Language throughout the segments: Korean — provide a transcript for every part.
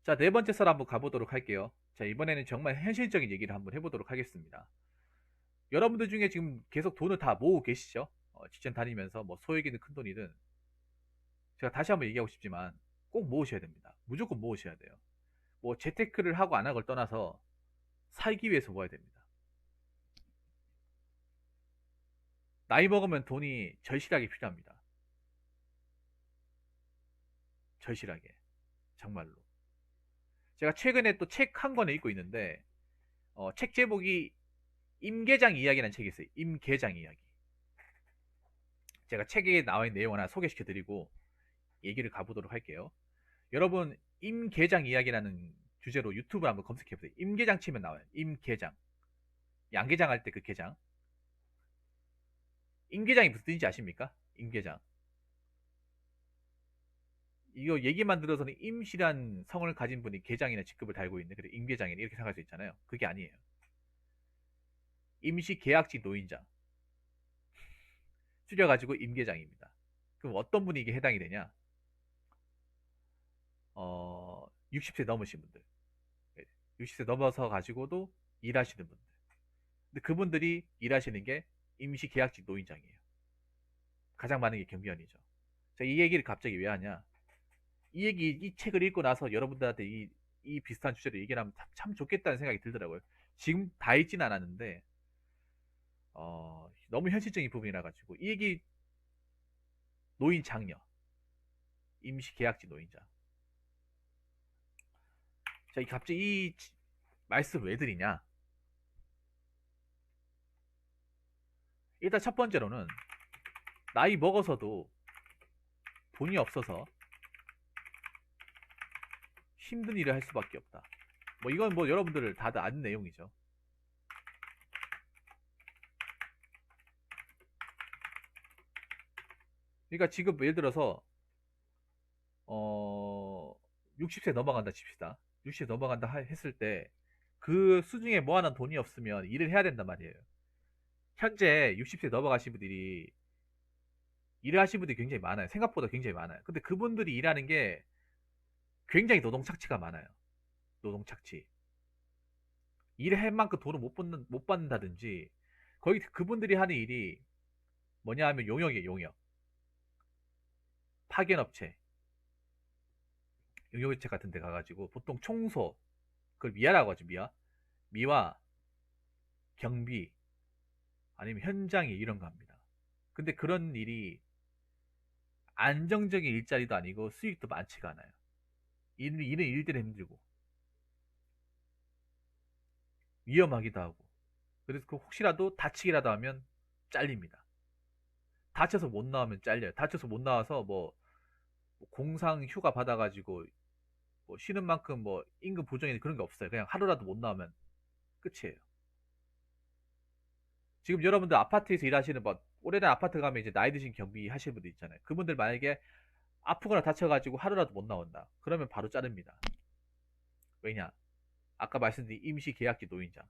자, 네 번째 썰 한번 가보도록 할게요. 자, 이번에는 정말 현실적인 얘기를 한번 해보도록 하겠습니다. 여러분들 중에 지금 계속 돈을 다 모으고 계시죠? 직장 다니면서 뭐 소액이든 큰 돈이든 제가 다시 한번 얘기하고 싶지만 꼭 모으셔야 됩니다. 무조건 모으셔야 돼요. 뭐 재테크를 하고 안 하고를 떠나서 살기 위해서 모아야 됩니다. 나이 먹으면 돈이 절실하게 필요합니다. 절실하게. 정말로. 제가 최근에 또 책 한 권을 읽고 있는데 책 제목이 임계장 이야기라는 책이 있어요. 임계장 이야기. 제가 책에 나와 있는 내용 하나 소개시켜 드리고 얘기를 가보도록 할게요. 여러분, 임계장 이야기라는 주제로 유튜브 한번 검색해 보세요. 임계장 치면 나와요. 임계장. 양계장 할 때 그 게장. 임계장이 무슨 뜻인지 아십니까? 임계장. 이거 얘기만 들어서는 임씨란 성을 가진 분이 계장이나 직급을 달고 있는, 그래 임계장이네 이렇게 생각할 수 있잖아요. 그게 아니에요. 임시 계약직 노인장. 줄여가지고 임계장입니다. 그럼 어떤 분이 이게 해당이 되냐? 60세 넘으신 분들. 60세 넘어서 가지고도 일하시는 분들. 근데 그분들이 일하시는 게 임시 계약직 노인장이에요. 가장 많은 게 경비원이죠. 자, 이 얘기를 갑자기 왜 하냐? 이 책을 읽고 나서 여러분들한테 이 비슷한 주제로 얘기를 하면 참 좋겠다는 생각이 들더라고요. 지금 다 읽진 않았는데, 너무 현실적인 부분이라 가지고, 이 얘기, 노인 장려, 임시 계약직 노인장. 자, 갑자기 이 말씀 왜 드리냐? 일단 첫 번째로는, 나이 먹어서도 돈이 없어서 힘든 일을 할 수밖에 없다. 뭐 이건 뭐 여러분들 다들 아는 내용이죠. 그러니까 지금 예를 들어서 60세 넘어간다 칩시다. 60세 넘어간다 했을 때 그 수중에 모아놓은 돈이 없으면 일을 해야 된단 말이에요. 현재 60세 넘어가신 분들이 일을 하시는 분들이 굉장히 많아요. 생각보다 굉장히 많아요. 근데 그분들이 일하는 게 굉장히 노동착취가 많아요. 노동착취. 일할 만큼 돈을 못 받는다든지, 거의 그분들이 하는 일이 뭐냐 하면 용역이에요, 용역. 파견업체, 용역업체 같은 데 가가지고 보통 청소, 그걸 미아라고 하죠, 미아. 미와 경비, 아니면 현장에 이런 거 합니다. 근데 그런 일이 안정적인 일자리도 아니고 수익도 많지가 않아요. 일은 일대로 힘들고 위험하기도 하고, 그래서 그 혹시라도 다치기라도 하면 잘립니다. 다쳐서 못 나오면 잘려요. 다쳐서 못 나와서 뭐 공상 휴가 받아가지고 뭐 쉬는 만큼 뭐 임금 보정이 그런 게 없어요. 그냥 하루라도 못 나오면 끝이에요. 지금 여러분들 아파트에서 일하시는 분, 오래된 아파트 가면 이제 나이 드신 경비 하시는 분들 있잖아요. 그분들 만약에 아프거나 다쳐가지고 하루라도 못 나온다. 그러면 바로 자릅니다. 왜냐? 아까 말씀드린 임시 계약직 노인장.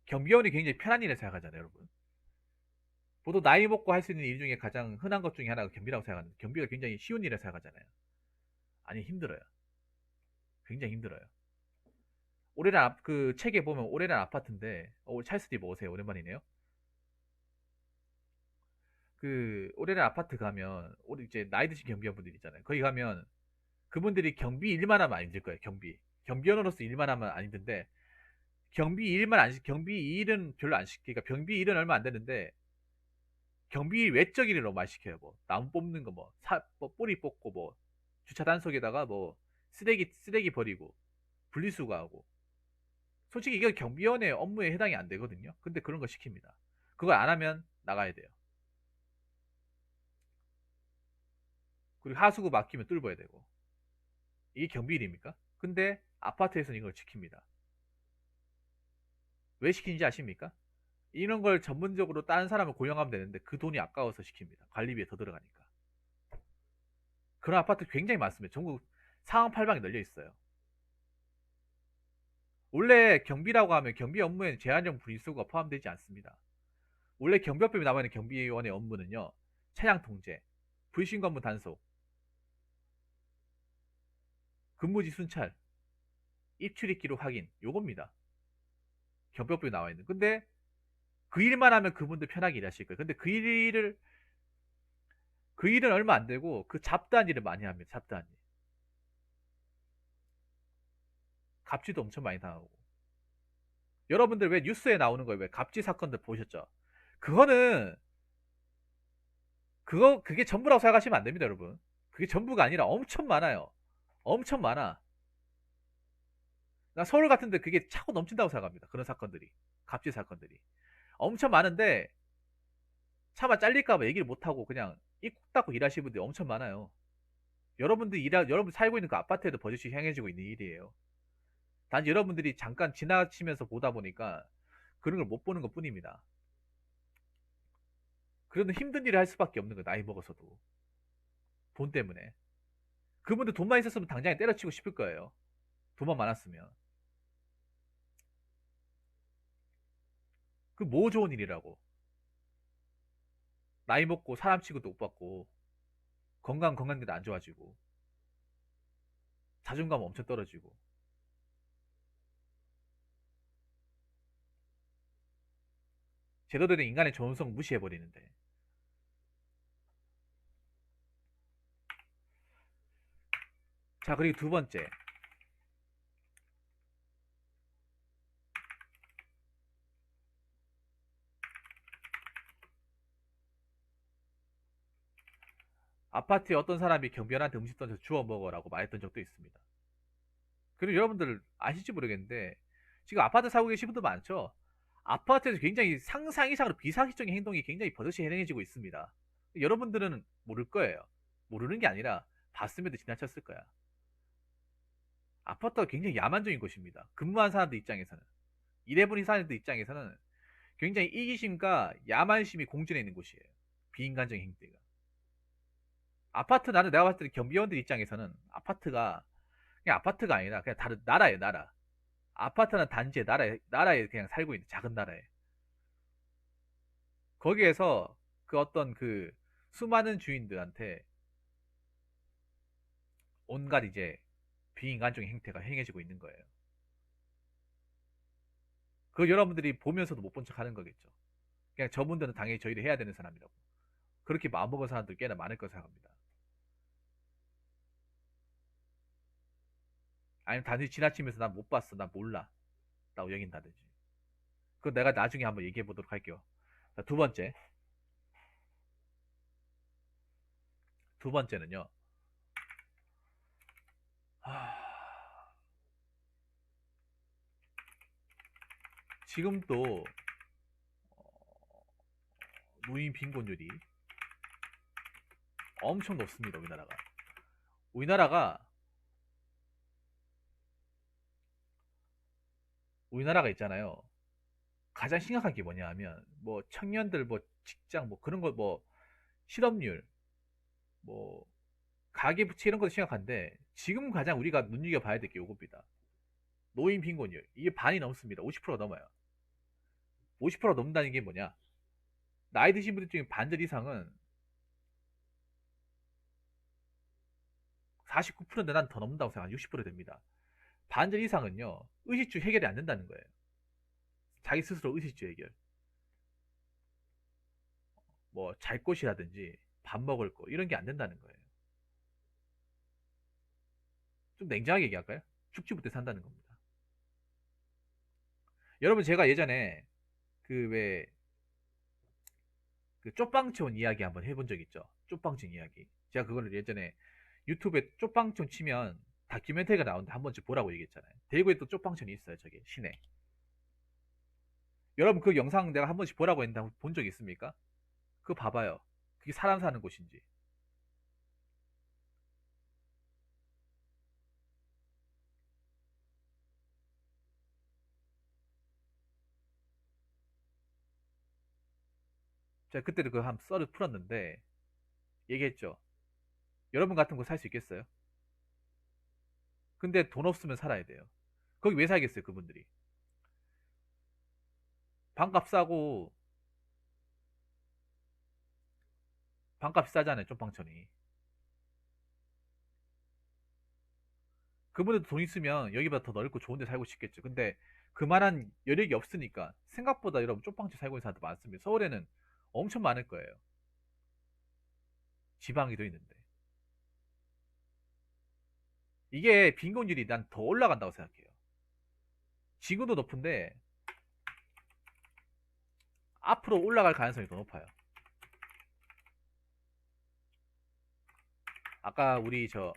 경비원이 굉장히 편한 일을 생각하잖아요, 여러분. 보통 나이 먹고 할 수 있는 일 중에 가장 흔한 것 중에 하나가 경비라고 생각하는데, 경비가 굉장히 쉬운 일을 생각하잖아요. 아니, 힘들어요. 굉장히 힘들어요. 그 책에 보면 오래된 아파트인데, 찰스디 뭐세요? 오랜만이네요. 그 오래된 아파트 가면 우리 이제 나이 드신 경비원분들 있잖아요. 거기 가면 그분들이 경비 일만 하면 안 힘들 거예요. 경비원으로서 일만 하면 안 힘든데, 경비 일은 별로 안 시키니까, 경비 일은 얼마 안 되는데 경비 외적 일을 너무 많이 시켜요. 뭐 나무 뽑는 거, 뭐 뿌리 뽑고, 뭐 주차 단속에다가 뭐 쓰레기 버리고 분리수거하고. 솔직히 이게 경비원의 업무에 해당이 안 되거든요. 근데 그런 거 시킵니다. 그걸 안 하면 나가야 돼요. 그리고 하수구 막히면 뚫어야 되고. 이게 경비 일입니까? 근데 아파트에서는 이걸 지킵니다. 왜 시키는지 아십니까? 이런 걸 전문적으로 다른 사람을 고용하면 되는데 그 돈이 아까워서 시킵니다. 관리비에 더 들어가니까. 그런 아파트 굉장히 많습니다. 전국 사방팔방에 널려 있어요. 원래 경비라고 하면 경비 업무에는 제한적 분리수거가 포함되지 않습니다. 원래 경비법에 나와 있는 경비원의 업무는요. 차량 통제, 불신 검문 단속, 근무지 순찰, 입출입 기록 확인 요겁니다. 경비법에 나와 있는. 근데 그 일만 하면 그분들 편하게 일하실 거예요. 근데 그 일은 얼마 안 되고 그 잡다한 일을 많이 합니다. 잡다한 일. 갑질도 엄청 많이 당하고. 여러분들 왜 뉴스에 나오는 거예요? 왜 갑질 사건들 보셨죠? 그거는 그게 전부라고 생각하시면 안 됩니다, 여러분. 그게 전부가 아니라 엄청 많아요. 엄청 많아. 나 서울 같은데 그게 차고 넘친다고 생각합니다. 그런 사건들이. 갑질 사건들이. 엄청 많은데 차마 잘릴까봐 얘기를 못하고 그냥 입 꾹 닫고 일하시는 분들이 엄청 많아요. 여러분들 살고 있는 그 아파트에도 버젓이 행해지고 있는 일이에요. 단지 여러분들이 잠깐 지나치면서 보다 보니까 그런 걸 못 보는 것 뿐입니다. 그래도 힘든 일을 할 수밖에 없는 거예요. 나이 먹어서도. 돈 때문에. 그분들 돈만 있었으면 당장에 때려치고 싶을 거예요. 돈만 많았으면. 그 뭐 좋은 일이라고. 나이 먹고 사람 취급도 못 받고 건강도 안 좋아지고 자존감 엄청 떨어지고. 제대로 된 인간의 존엄성 무시해버리는데. 자, 그리고 두 번째. 아파트에 어떤 사람이 경비원한테 음식 던져서 주워 먹으라고 말했던 적도 있습니다. 그리고 여러분들 아실지 모르겠는데 지금 아파트 사고 계신 분들 많죠? 아파트에서 굉장히 상상 이상으로 비상식적인 행동이 굉장히 버젓이 행해지고 있습니다. 여러분들은 모를 거예요. 모르는 게 아니라 봤음에도 지나쳤을 거야. 아파트가 굉장히 야만적인 곳입니다. 근무한 사람들 입장에서는. 일해본 사람들 입장에서는 굉장히 이기심과 야만심이 공존해 있는 곳이에요. 비인간적인 행태가. 나는 내가 봤을 때 경비원들 입장에서는 아파트가 그냥 아파트가 아니라 그냥 다른 나라예요, 나라. 아파트는 단지의 나라에 그냥 살고 있는 작은 나라에. 거기에서 그 어떤 그 수많은 주인들한테 온갖 이제 비인간적인 행태가 행해지고 있는 거예요. 그걸 여러분들이 보면서도 못 본 척 하는 거겠죠. 그냥 저분들은 당연히 저희를 해야 되는 사람이라고. 그렇게 마음먹은 사람들 꽤나 많을 거라 생각합니다. 아니면 단순히 지나치면서 난 못 봤어, 난 몰라 라고 여긴다든지. 그건 내가 나중에 한번 얘기해 보도록 할게요. 자, 두 번째는요. 지금도 노인 빈곤율이 엄청 높습니다. 우리나라가 우리나라가 있잖아요. 가장 심각한 게 뭐냐 하면 뭐 청년들 뭐 직장 뭐 그런 거 뭐 실업률 뭐 가계부채 이런 것도 심각한데 지금 가장 우리가 눈여겨봐야 될 게 요겁니다. 노인 빈곤율 이게 반이 넘습니다. 50%가 넘어요. 50%가 넘는다는 게 뭐냐? 나이 드신 분들 중에 반절 이상은 49%인데 난 더 넘는다고 생각하면 60% 됩니다. 반절 이상은요 의식주 해결이 안 된다는 거예요. 자기 스스로 의식주 해결. 뭐 잘 곳이라든지 밥 먹을 거 이런 게 안 된다는 거예요. 좀 냉정하게 얘기할까요? 죽지 못해 산다는 겁니다. 여러분 제가 예전에 그 왜 그 쪽방촌 이야기 한번 해본 적 있죠? 쪽방촌 이야기. 제가 그거를 예전에 유튜브에 쪽방촌 치면 다큐멘터리가 나오는데 한 번쯤 보라고 얘기했잖아요. 대구에 또 쪽방촌이 있어요. 저기 시내. 여러분 그 영상 내가 한 번씩 보라고 했는데 본 적 있습니까? 그거 봐봐요. 그게 사람 사는 곳인지. 제가 그때도 그 한 썰을 풀었는데 얘기했죠. 여러분 같은 거 살 수 있겠어요? 근데 돈 없으면 살아야 돼요. 거기 왜 살겠어요, 그분들이? 반값 싸고 반값이 싸잖아요. 쪽방촌이. 그분들도 돈 있으면 여기보다 더 넓고 좋은 데 살고 싶겠죠. 근데 그만한 여력이 없으니까 생각보다 여러분 쪽방촌 살고 있는 사람도 많습니다. 서울에는 엄청 많을 거예요. 지방에도 있는데. 이게 빈곤율이 난 더 올라간다고 생각해요. 지금도 높은데 앞으로 올라갈 가능성이 더 높아요. 아까 우리 저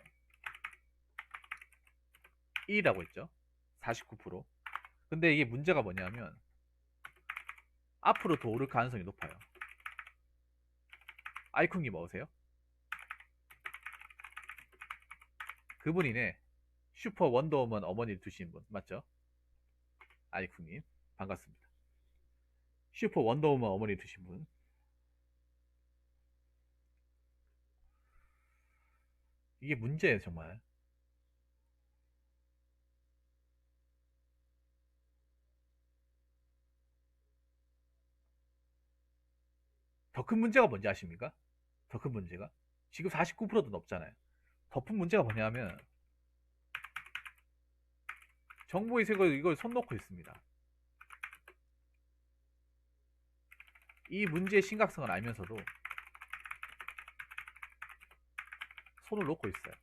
1이라고 했죠. 49%. 근데 이게 문제가 뭐냐면 앞으로 더 오를 가능성이 높아요. 아이쿵님 어서세요? 그분이네. 슈퍼 원더우먼 어머니를 두신 분 맞죠? 아이쿵님 반갑습니다. 슈퍼 원더우먼 어머니 두신 분. 이게 문제예요 정말. 더 큰 문제가 뭔지 아십니까? 더 큰 문제가 지금 49%도 넘잖아요. 더 큰 문제가 뭐냐면 정부에서 이걸 손 놓고 있습니다. 이 문제의 심각성을 알면서도 손을 놓고 있어요.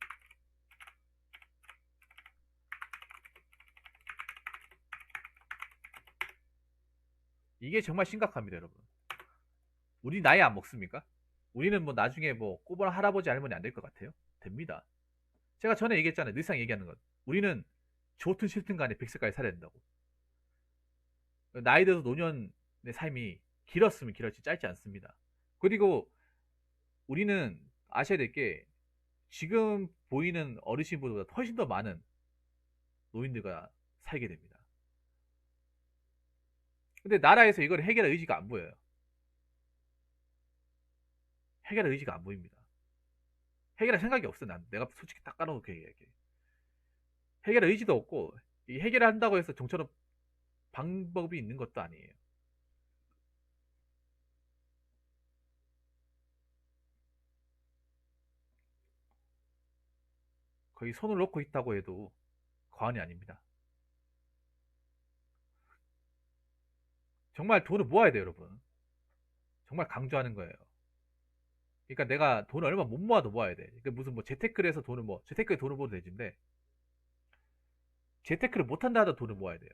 이게 정말 심각합니다 여러분. 우리 나이 안 먹습니까? 우리는 뭐 나중에 뭐 꼬부랑 할아버지 할머니 안 될 것 같아요? 됩니다. 제가 전에 얘기했잖아요. 늘상 얘기하는 것. 우리는 좋든 싫든 간에 100세까지 살아야 된다고. 나이 들어서 노년의 삶이 길었으면 길었지 짧지 않습니다. 그리고 우리는 아셔야 될 게 지금 보이는 어르신보다 훨씬 더 많은 노인들과 살게 됩니다. 근데 나라에서 이걸 해결할 의지가 안 보여요. 해결할 의지가 안 보입니다. 해결할 생각이 없어. 난 내가 솔직히 딱 깔아놓게 얘기해. 해결할 의지도 없고 이 해결한다고 해서 좀처럼 방법이 있는 것도 아니에요. 거의 손을 놓고 있다고 해도 과언이 아닙니다. 정말 돈을 모아야 돼요, 여러분. 정말 강조하는 거예요. 그러니까 내가 돈을 얼마 못 모아도 모아야 돼. 그러니까 무슨 뭐 재테크를 해서 돈을 뭐 재테크에 돈을 모아도 되는데 재테크를 못 한다 하도 돈을 모아야 돼요.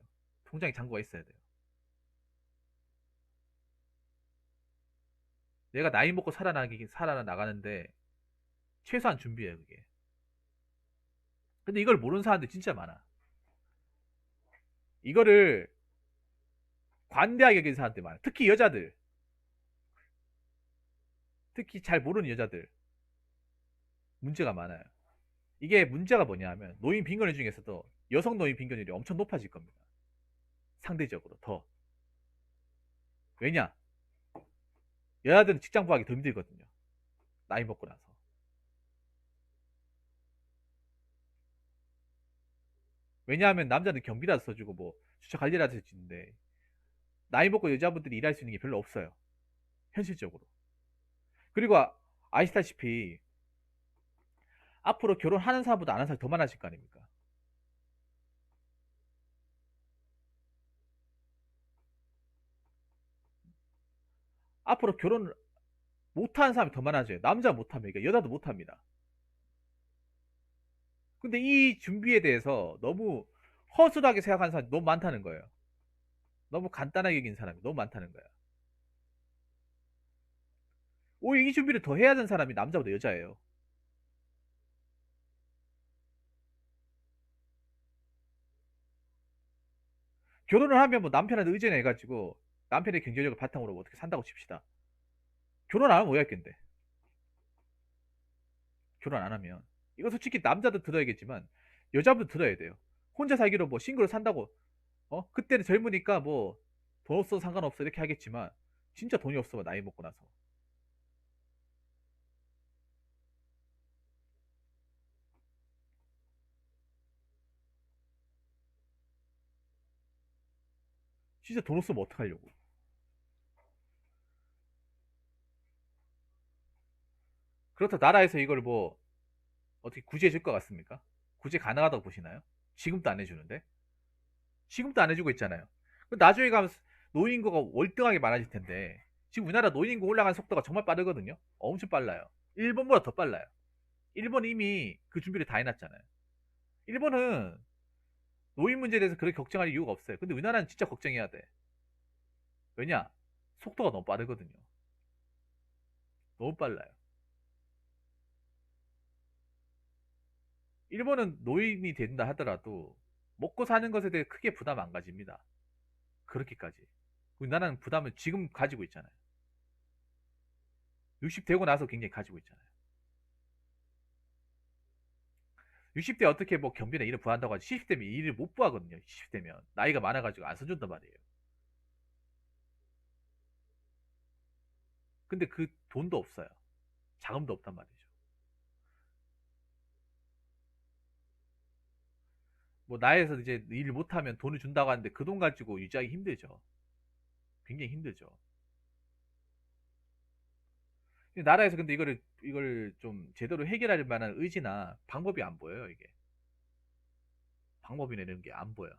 통장에 잔고가 있어야 돼요. 내가 나이 먹고 살아나가는데 최소한 준비해요, 그게. 근데 이걸 모르는 사람들 진짜 많아. 이거를 관대하게 여기는 사람들 많아. 특히 여자들. 특히 잘 모르는 여자들. 문제가 많아요. 이게 문제가 뭐냐 하면 노인 빈곤율 중에서도 여성 노인 빈곤율이 엄청 높아질 겁니다. 상대적으로 더. 왜냐? 여자들은 직장 구하기 더 힘들거든요. 나이 먹고 나서. 왜냐하면 남자는 경비라도 써주고 뭐 주차 관리라도 해주는데 나이 먹고 여자분들이 일할 수 있는 게 별로 없어요. 현실적으로. 그리고 아시다시피 앞으로 결혼하는 사람보다 안 하는 사람이 더 많아질 거 아닙니까? 앞으로 결혼을 못하는 사람이 더 많아져요. 남자 못하면, 그러니까 여자도 못합니다. 근데 이 준비에 대해서 너무 허술하게 생각하는 사람이 너무 많다는 거예요. 너무 간단하게 여기는 사람이 너무 많다는 거야. 오히려 이 준비를 더 해야 되는 사람이 남자보다 여자예요. 결혼을 하면 뭐 남편한테 의존해가지고 남편의 경제력을 바탕으로 뭐 어떻게 산다고 칩시다. 결혼 안 하면 뭐 할겠는데? 결혼 안 하면. 이거 솔직히 남자도 들어야겠지만 여자분도 들어야 돼요. 혼자 살기로 뭐 싱글로 산다고 그때는 젊으니까 뭐 돈 없어도 상관없어 이렇게 하겠지만 진짜 돈이 없어 나이 먹고 나서 진짜 돈 없으면 어떡하려고. 그렇다 나라에서 이걸 뭐 어떻게 구제해 줄 것 같습니까? 구제 가능하다고 보시나요? 지금도 안 해주는데? 지금도 안 해주고 있잖아요. 나중에 가면 노인 인구가 월등하게 많아질 텐데 지금 우리나라 노인 인구 올라가는 속도가 정말 빠르거든요. 엄청 빨라요. 일본보다 더 빨라요. 일본은 이미 그 준비를 다 해놨잖아요. 일본은 노인 문제에 대해서 그렇게 걱정할 이유가 없어요. 근데 우리나라는 진짜 걱정해야 돼. 왜냐? 속도가 너무 빠르거든요. 너무 빨라요. 일본은 노인이 된다 하더라도 먹고 사는 것에 대해 크게 부담 안 가집니다. 그렇게까지. 우리나라는 부담을 지금 가지고 있잖아요. 60 되고 나서 굉장히 가지고 있잖아요. 60대 어떻게 뭐 경비나 일을 구한다고 하지 70대면 일을 못 구하거든요. 70대면 나이가 많아가지고 안 써준단 말이에요. 근데 그 돈도 없어요. 자금도 없단 말이죠. 뭐 나이에서 이제 일을 못하면 돈을 준다고 하는데 그 돈 가지고 유지하기 힘들죠. 굉장히 힘들죠. 나라에서 근데 이걸 좀 제대로 해결할 만한 의지나 방법이 안 보여요, 이게. 방법이 내는 게 안 보여.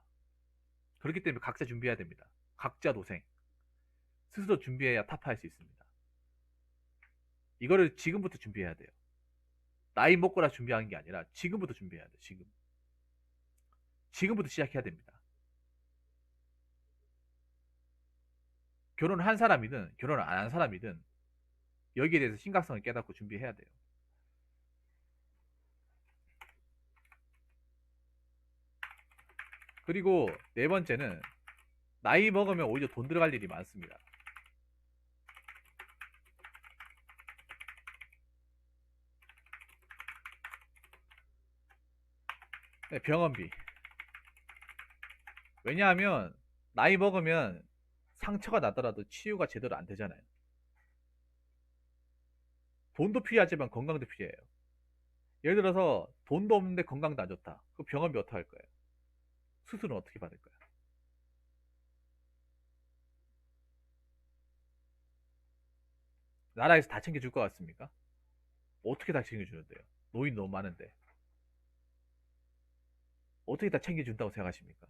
그렇기 때문에 각자 준비해야 됩니다. 각자 도생. 스스로 준비해야 타파할 수 있습니다. 이거를 지금부터 준비해야 돼요. 나이 먹고라 준비하는 게 아니라 지금부터 준비해야 돼요. 지금. 지금부터 시작해야 됩니다. 결혼을 한 사람이든 결혼을 안 한 사람이든 여기에 대해서 심각성을 깨닫고 준비해야 돼요. 그리고 네 번째는 나이 먹으면 오히려 돈 들어갈 일이 많습니다. 네, 병원비. 왜냐하면 나이 먹으면 상처가 나더라도 치유가 제대로 안 되잖아요. 돈도 필요하지만 건강도 필요해요. 예를 들어서 돈도 없는데 건강도 안 좋다. 그 병원비 어떻게 할 거예요? 수술은 어떻게 받을 거예요? 나라에서 다 챙겨줄 것 같습니까? 어떻게 다 챙겨주는데요? 노인 너무 많은데. 어떻게 다 챙겨준다고 생각하십니까?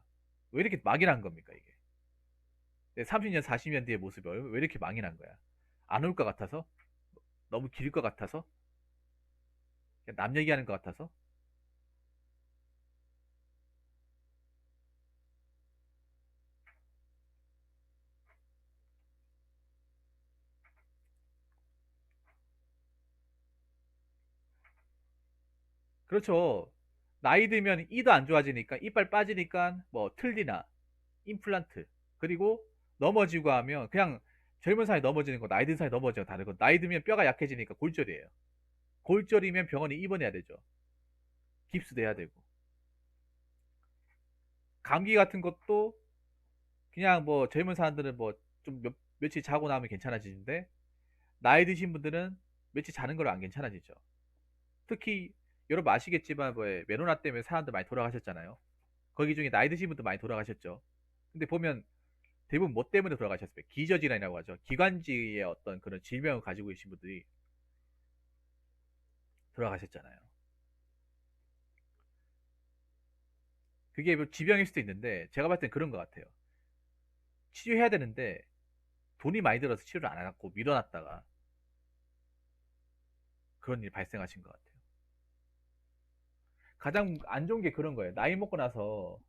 왜 이렇게 막연한 겁니까, 이게? 30년, 40년 뒤의 모습이 왜 이렇게 망연한 거야? 안 올 것 같아서? 너무 길 것 같아서? 남 얘기하는 것 같아서? 그렇죠. 나이 들면 이도 안 좋아지니까 이빨 빠지니까 뭐 틀니나 임플란트 그리고 넘어지고 하면 그냥 젊은 사람이 넘어지는 거 나이 든 사람이 넘어지는 거 다르고 나이 들면 뼈가 약해지니까 골절이에요. 골절이면 병원에 입원해야 되죠. 깁스도 해야 되고 감기 같은 것도 그냥 뭐 젊은 사람들은 뭐 좀 며칠 자고 나면 괜찮아지는데 나이 드신 분들은 며칠 자는 걸로 안 괜찮아지죠. 특히 여러분 아시겠지만 뭐 메로나 때문에 사람들 많이 돌아가셨잖아요. 거기 중에 나이 드신 분도 많이 돌아가셨죠. 근데 보면 대부분 뭐 때문에 돌아가셨어요? 기저질환이라고 하죠. 기관지의 어떤 그런 질병을 가지고 계신 분들이 돌아가셨잖아요. 그게 뭐 지병일 수도 있는데 제가 봤을 땐 그런 것 같아요. 치료해야 되는데 돈이 많이 들어서 치료를 안 해갖고 밀어놨다가 그런 일이 발생하신 것 같아요. 가장 안 좋은 게 그런 거예요. 나이 먹고 나서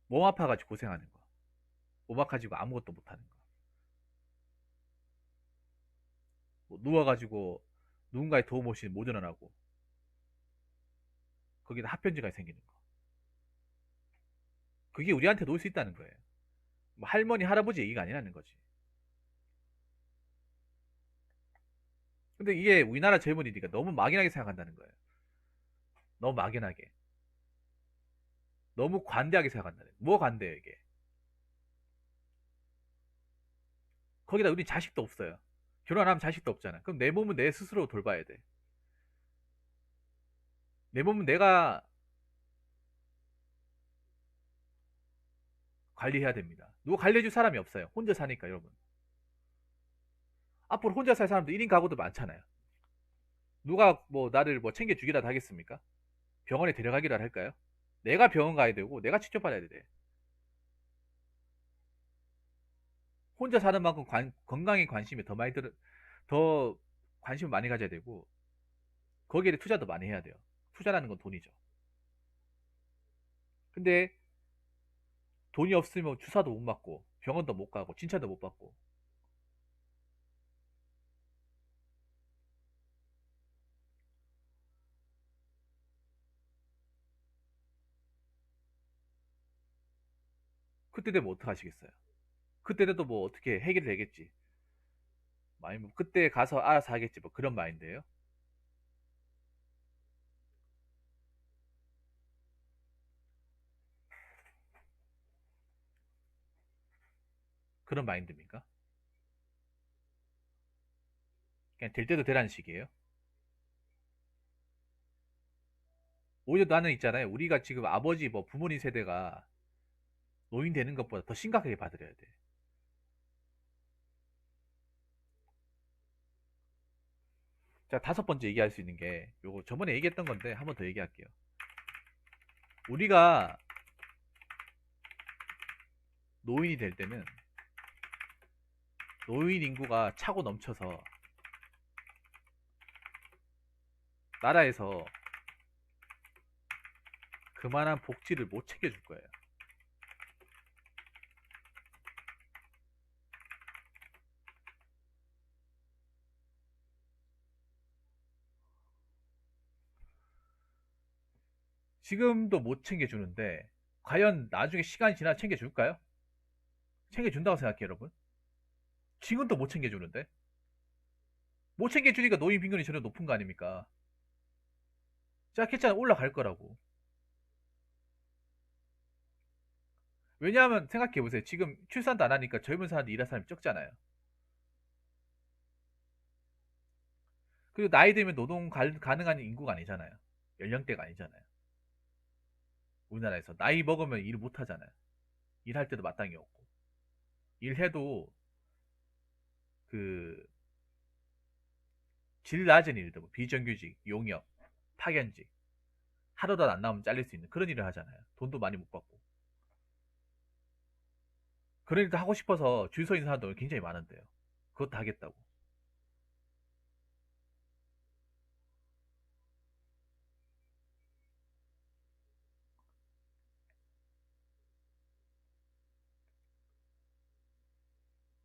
몸 아파가지고 고생하는 거. 몸 아파가지고 아무것도 못하는 거. 뭐 누워가지고 누군가의 도움 없이 못 일어나고 거기다 합병증가 생기는 거. 그게 우리한테 놓을 수 있다는 거예요. 뭐 할머니 할아버지 얘기가 아니라는 거지. 근데 이게 우리나라 젊은이니까 너무 막연하게 생각한다는 거예요. 너무 막연하게. 너무 관대하게 생각한다는 거예요. 뭐 관대해요 이게. 거기다 우리 자식도 없어요. 결혼 안 하면 자식도 없잖아. 그럼 내 몸은 내 스스로 돌봐야 돼. 내 몸은 내가 관리해야 됩니다. 누가 관리해줄 사람이 없어요. 혼자 사니까 여러분. 앞으로 혼자 살 사람도 1인 가구도 많잖아요. 누가 뭐 나를 뭐 챙겨주기라도 하겠습니까? 병원에 데려가기라도 할까요? 내가 병원 가야 되고 내가 직접 받아야 돼. 혼자 사는 만큼 건강에 관심이 더 관심을 많이 가져야 되고 거기에 투자도 많이 해야 돼요. 투자라는 건 돈이죠. 근데 돈이 없으면 주사도 못 맞고 병원도 못 가고 진찰도 못 받고 그때 되면 어떡하시겠어요? 그때 돼도 뭐 어떻게 해결이 되겠지. 아니면 그때 가서 알아서 하겠지 뭐 그런 마인드예요. 그런 마인드입니까? 그냥 될 때도 되라는 식이에요. 오히려 나는 있잖아요. 우리가 지금 아버지 뭐 부모님 세대가 노인 되는 것보다 더 심각하게 받아들여야 돼. 자, 다섯 번째 얘기할 수 있는 게 요거 저번에 얘기했던 건데 한 번 더 얘기할게요. 우리가 노인이 될 때는 노인 인구가 차고 넘쳐서 나라에서 그만한 복지를 못 챙겨줄 거예요. 지금도 못 챙겨주는데 과연 나중에 시간이 지나 챙겨줄까요? 챙겨준다고 생각해요, 여러분. 지금도 못 챙겨주는데 못 챙겨주니까 노인 빈곤이 저는 높은 거 아닙니까? 시작했잖아 올라갈 거라고. 왜냐하면 생각해보세요. 지금 출산도 안 하니까 젊은 사람들 일할 사람이 적잖아요. 그리고 나이 들면 가능한 인구가 아니잖아요. 연령대가 아니잖아요. 우리나라에서 나이 먹으면 일 못 하잖아요. 일할 때도 마땅히 없고 일해도 그 질 낮은 일들, 뭐 비정규직, 용역, 파견직 하루도 안 나오면 잘릴 수 있는 그런 일을 하잖아요. 돈도 많이 못 받고 그런 일도 하고 싶어서 줄 서 있는 사람도 굉장히 많은데요. 그것도 하겠다고.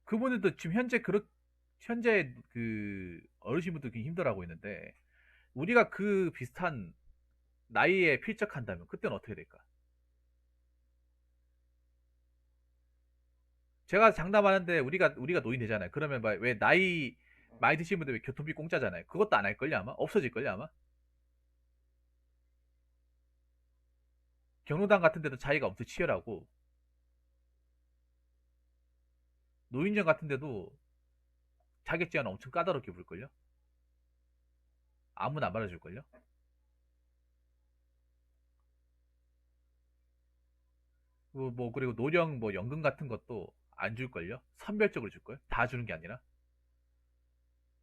그분들도 지금 현재 그 어르신분들 굉장히 힘들어하고 있는데 우리가 그 비슷한 나이에 필적한다면 그때는 어떻게 될까? 제가 장담하는데 우리가 노인 되잖아요. 그러면 왜 나이 많이 드신 분들 왜 교통비 공짜잖아요. 그것도 안 할걸요 아마? 없어질걸요 아마? 경로당 같은 데도 자리가 엄청 치열하고 노인정 같은 데도 자격 제한 엄청 까다롭게 부를걸요? 아무나 안 받아줄걸요? 그리고 노령 뭐 연금 같은 것도 안 줄걸요? 선별적으로 줄걸? 다 주는 게 아니라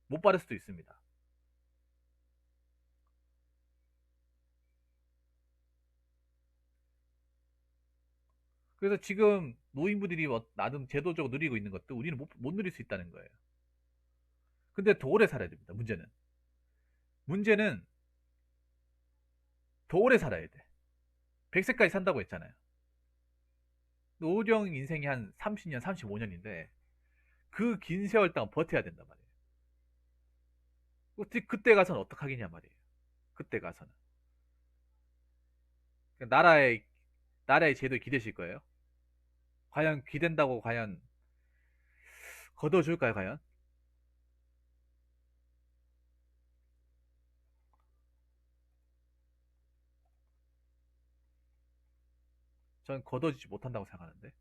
못 받을 수도 있습니다. 그래서 지금 노인분들이 뭐 나름 제도적으로 누리고 있는 것도 우리는 못 누릴 수 있다는 거예요. 근데 더 오래 살아야 됩니다. 문제는 더 오래 살아야 돼. 100세까지 산다고 했잖아요. 노령 인생이 한 30년, 35년인데 그 긴 세월 동안 버텨야 된단 말이에요. 그때 가서는 어떡하겠냐 말이에요. 그때 가서는. 그러니까 나라의 제도에 기대실 거예요. 과연 기댄다고 과연 걷어줄까요, 과연? 전 걷어주지 못한다고 생각하는데.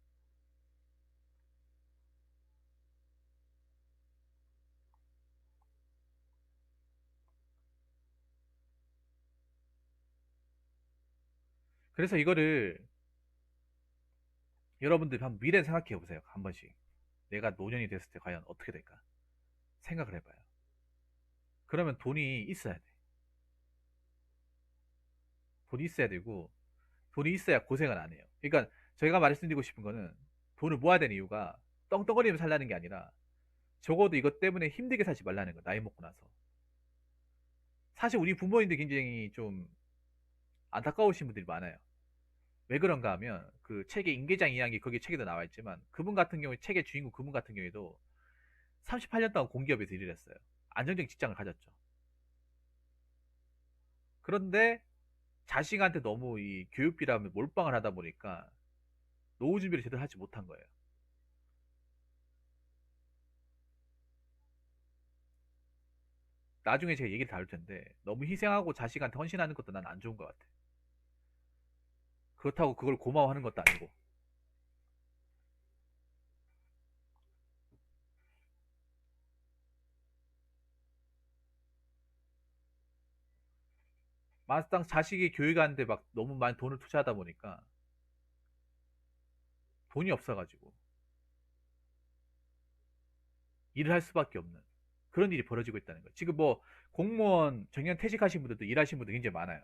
그래서 이거를 여러분들이 한번 미래 생각해 보세요. 한 번씩. 내가 노년이 됐을 때 과연 어떻게 될까? 생각을 해봐요. 그러면 돈이 있어야 돼. 돈이 있어야 되고, 돈이 있어야 고생을 안 해요. 그러니까 저희가 말씀드리고 싶은 거는 돈을 모아야 되는 이유가 떵떵거리면 살라는 게 아니라 적어도 이것 때문에 힘들게 살지 말라는 거, 나이 먹고 나서. 사실 우리 부모님들 굉장히 좀 안타까우신 분들이 많아요. 왜 그런가 하면 그 책의 임계장 이야기 거기 책에도 나와 있지만 그분 같은 경우에 책의 주인공 그분 같은 경우에도 38년 동안 공기업에서 일을 했어요. 안정적인 직장을 가졌죠. 그런데 자식한테 너무 이 교육비라면 몰빵을 하다 보니까 노후 준비를 제대로 하지 못한 거예요. 나중에 제가 얘기를 다룰 텐데 너무 희생하고 자식한테 헌신하는 것도 난 안 좋은 것 같아. 그렇다고 그걸 고마워하는 것도 아니고. 막상 자식이 교육하는데 막 너무 많이 돈을 투자하다 보니까 돈이 없어가지고 일을 할 수밖에 없는 그런 일이 벌어지고 있다는 거예요. 지금 뭐 공무원 정년 퇴직하신 분들도 일하시는 분들 굉장히 많아요.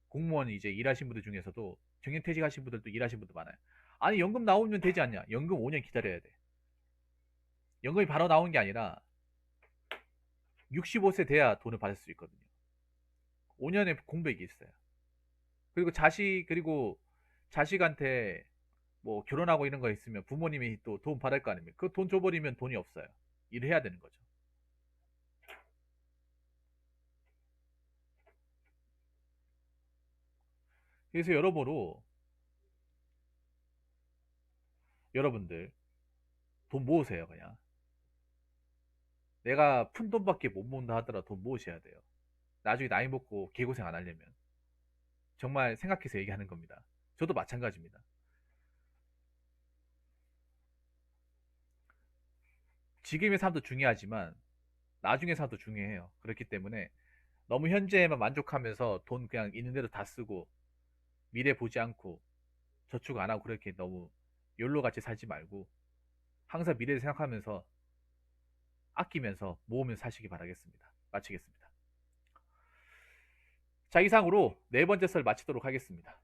공무원 이제 일하신 분들 중에서도 정년 퇴직하신 분들도 일하시는 분들 많아요. 아니 연금 나오면 되지 않냐? 연금 5년 기다려야 돼. 연금이 바로 나오는 게 아니라 65세 돼야 돈을 받을 수 있거든요. 5년의 공백이 있어요. 그리고 자식한테 뭐 결혼하고 이런 거 있으면 부모님이 또 돈 받을 거 아닙니까? 그 돈 줘버리면 돈이 없어요. 일을 해야 되는 거죠. 그래서 여러모로 여러분들 돈 모으세요, 그냥. 내가 푼 돈밖에 못 모은다 하더라도 돈 모으셔야 돼요. 나중에 나이 먹고 개고생 안 하려면. 정말 생각해서 얘기하는 겁니다. 저도 마찬가지입니다. 지금의 삶도 중요하지만 나중의 삶도 중요해요. 그렇기 때문에 너무 현재에만 만족하면서 돈 그냥 있는 대로 다 쓰고 미래 보지 않고 저축 안 하고 그렇게 너무 욜로 같이 살지 말고 항상 미래를 생각하면서 아끼면서 모으면서 사시기 바라겠습니다. 마치겠습니다. 자, 이상으로 네 번째 썰 마치도록 하겠습니다.